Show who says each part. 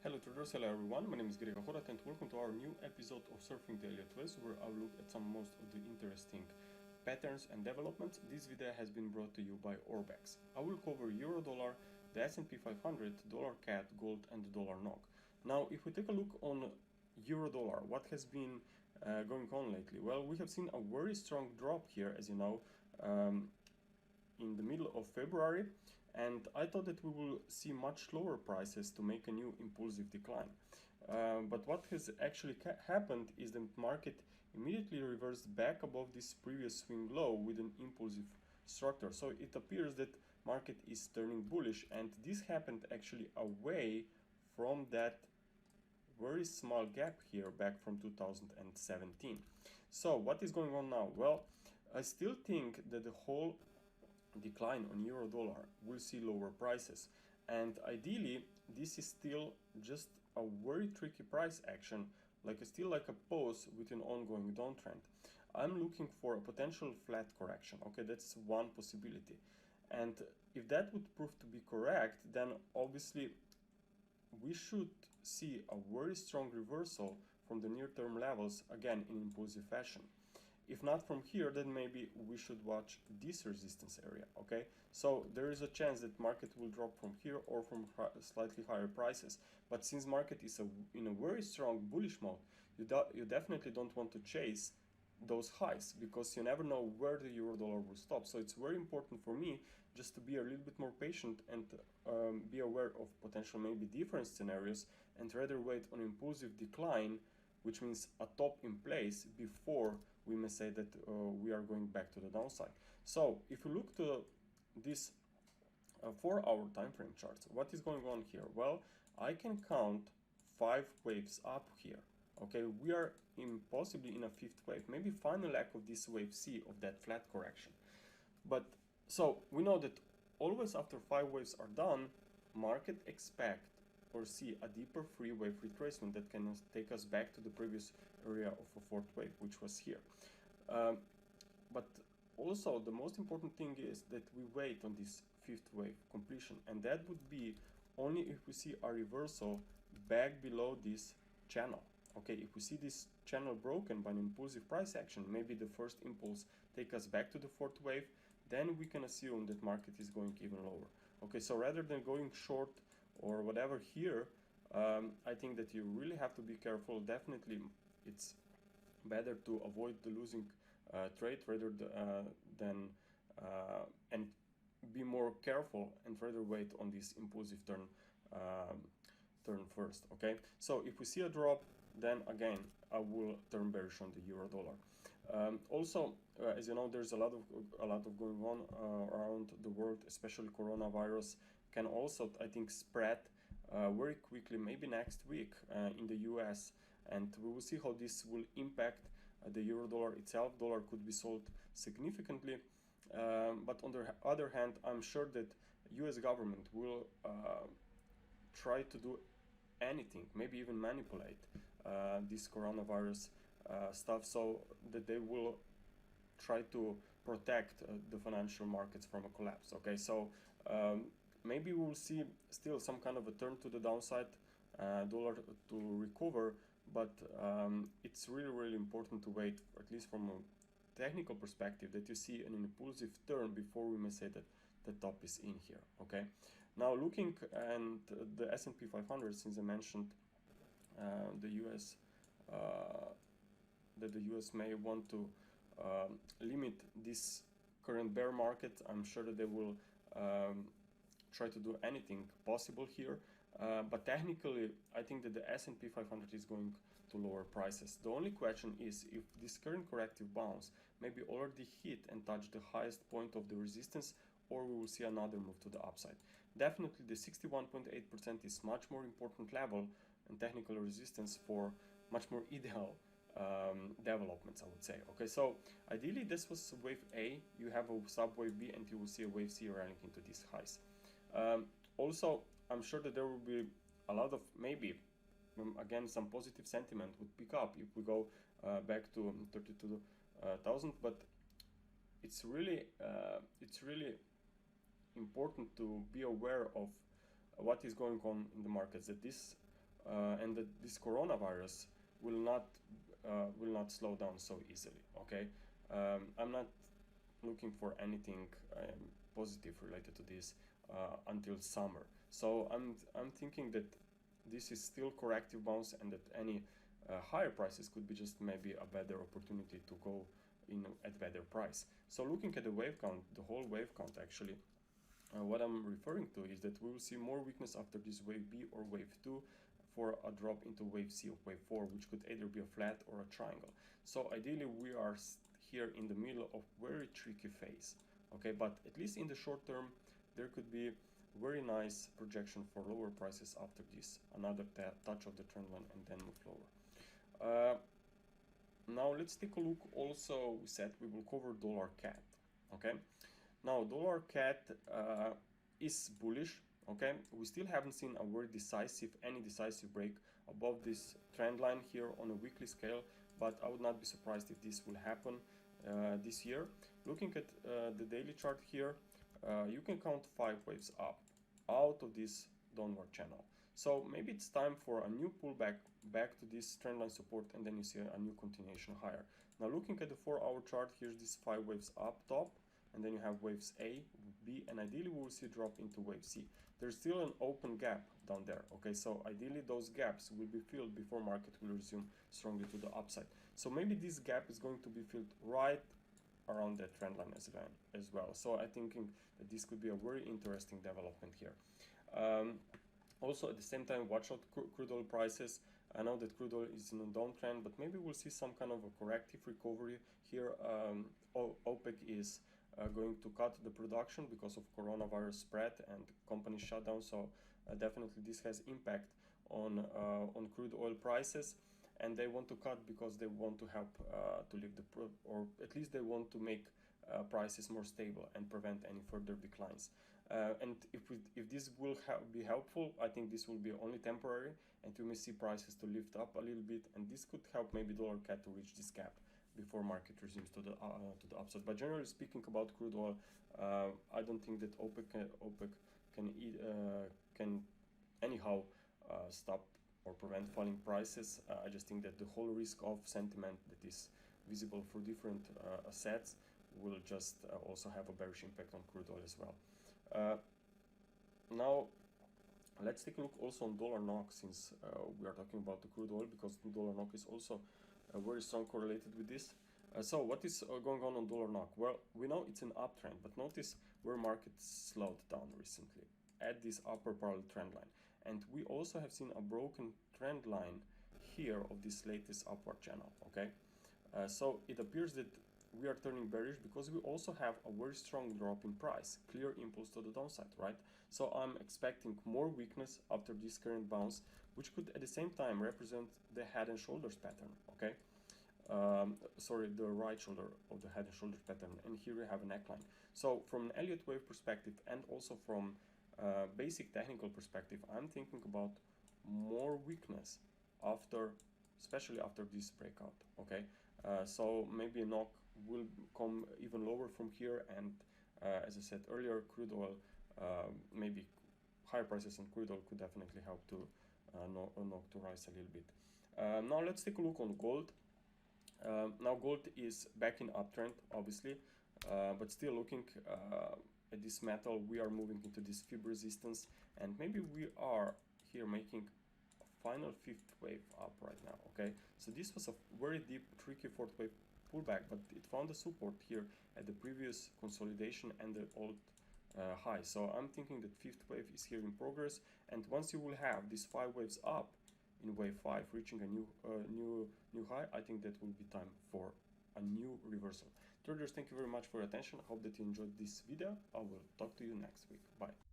Speaker 1: Hello traders, hello everyone, my name is Gregor and welcome to our new episode of Surfing the Elliott Waves, where I'll look at some most of the interesting patterns and developments. This video has been brought to you by Orbex. I will cover Euro Dollar, the S&P 500, Dollar CAD, Gold and the Dollar NOK. Now if we take a look on Euro Dollar, what has been going on lately? Well, we have seen a very strong drop here, as you know, in the middle of February, and I thought that we will see much lower prices to make a new impulsive decline. But what has actually happened is the market immediately reversed back above this previous swing low with an impulsive structure. So it appears that market is turning bullish, and this happened actually away from that very small gap here back from 2017. So what is going on now? Well, I still think that the whole decline on Euro Dollar will see lower prices, and ideally this is still just a very tricky price action, still like a pause with an ongoing downtrend. I'm looking for a potential flat correction. Okay, that's one possibility, and if that would prove to be correct, then obviously we should see a very strong reversal from the near-term levels again in impulsive fashion. If not from here, then maybe we should watch this resistance area. Okay, so there is a chance that market will drop from here or from slightly higher prices, but since market is in a very strong bullish mode, you definitely don't want to chase those highs, because you never know where the Euro Dollar will stop. So it's very important for me just to be a little bit more patient and be aware of potential maybe different scenarios, and rather wait on impulsive decline, which means a top in place before we may say that we are going back to the downside. So if you look to this 4-hour time frame charts, what is going on here? Well, I can count 5 waves up here. Okay, we are possibly in a 5th wave, maybe final leg of this wave C of that flat correction. But so we know that always after 5 waves are done, market expect or see a deeper 3-wave retracement that can take us back to the previous area of a 4th wave, which was here. But also the most important thing is that we wait on this 5th wave completion, and that would be only if we see a reversal back below this channel. Okay, if we see this channel broken by an impulsive price action, maybe the first impulse take us back to the 4th wave, then we can assume that market is going even lower. Okay, so rather than going short or whatever here, I think that you really have to be careful. Definitely it's better to avoid the losing trade rather than and be more careful and rather wait on this impulsive turn first. Okay, so if we see a drop, then again I will turn bearish on the Euro Dollar. Also, as you know, there's a lot of going on around the world, especially coronavirus can also, I think, spread very quickly, maybe next week in the US, and we will see how this will impact the Euro Dollar itself. Dollar could be sold significantly, but on the other hand, I'm sure that US government will try to do anything, maybe even manipulate this coronavirus stuff, so that they will try to protect the financial markets from a collapse. Okay, so maybe we will see still some kind of a turn to the downside, dollar to recover, but it's really important to wait, at least from a technical perspective, that you see an impulsive turn before we may say that the top is in here. Okay, now looking at the S&P 500, since I mentioned the US, that the US may want to limit this current bear market, I'm sure that they will try to do anything possible here, but technically I think that the S&P 500 is going to lower prices. The only question is if this current corrective bounce maybe already hit and touched the highest point of the resistance, or we will see another move to the upside. Definitely the 61.8% is much more important level and technical resistance for much more ideal developments, I would say. Okay, so ideally this was wave A, you have a sub wave B, and you will see a wave C running into these highs. Also, I'm sure that there will be a lot of, maybe again, some positive sentiment would pick up if we go back to 32,000, but it's really important to be aware of what is going on in the markets, that this and that this coronavirus will not slow down so easily. Okay, I'm not looking for anything positive related to this until summer. So I'm thinking that this is still corrective bounce, and that any higher prices could be just maybe a better opportunity to go in at better price. So looking at the wave count, the whole wave count actually, what I'm referring to is that we will see more weakness after this wave B or wave 2 for a drop into wave C of wave 4, which could either be a flat or a triangle. So ideally we are here in the middle of very tricky phase. Okay, but at least in the short term there could be very nice projection for lower prices after this, another touch of the trend line, and then move lower. Now let's take a look. Also, we said we will cover dollar CAD. Okay, now dollar CAD is bullish. Okay, we still haven't seen a very any decisive break above this trend line here on a weekly scale, but I would not be surprised if this will happen this year. Looking at the daily chart here, you can count 5 waves up out of this downward channel. So maybe it's time for a new pullback back to this trendline support, and then you see a new continuation higher. Now looking at the 4-hour chart, here's these 5 waves up top, and then you have waves A, B, and ideally we will see a drop into wave C. There's still an open gap down there. Okay, so ideally those gaps will be filled before market will resume strongly to the upside. So maybe this gap is going to be filled right around that trend line as well. So I'm thinking that this could be a very interesting development here. Also at the same time, watch out crude oil prices. I know that crude oil is in a downtrend, but maybe we'll see some kind of a corrective recovery here. OPEC is going to cut the production because of coronavirus spread and company shutdown. So definitely this has impact on crude oil prices. And they want to cut because they want to help to lift or at least they want to make prices more stable and prevent any further declines. And if this will be helpful, I think this will be only temporary, and we may see prices to lift up a little bit, and this could help maybe dollar CAD to reach this gap before market resumes to the upside. But generally speaking about crude oil, I don't think that OPEC can anyhow stop or prevent falling prices. I just think that the whole risk of sentiment that is visible for different assets will just also have a bearish impact on crude oil as well. Now let's take a look also on dollar NOK, since we are talking about the crude oil, because the dollar NOK is also very strong correlated with this. So what is going on dollar NOK? Well, we know it's an uptrend, but notice where market slowed down recently at this upper parallel trend line. And we also have seen a broken trend line here of this latest upward channel. Okay, so it appears that we are turning bearish because we also have a very strong drop in price, clear impulse to the downside, right? So I'm expecting more weakness after this current bounce, which could at the same time represent the head and shoulders pattern. Okay, sorry, the right shoulder of the head and shoulders pattern, and here we have a neckline. So from an Elliott wave perspective, and also from basic technical perspective, I'm thinking about more weakness especially after this breakout. Okay, so maybe a NOK will come even lower from here, and as I said earlier, crude oil, maybe higher prices on crude oil could definitely help to NOK to rise a little bit. Now let's take a look on gold. Now gold is back in uptrend, obviously, but still looking at this metal, we are moving into this fib resistance, and maybe we are here making a final 5th wave up right now. Okay, so this was a very deep, tricky 4th wave pullback, but it found a support here at the previous consolidation and the old high. So I'm thinking that 5th wave is here in progress, and once you will have these 5 waves up in wave 5 reaching a new high, I think that will be time for a new reversal. Traders, thank you very much for your attention. I hope that you enjoyed this video. I will talk to you next week. Bye.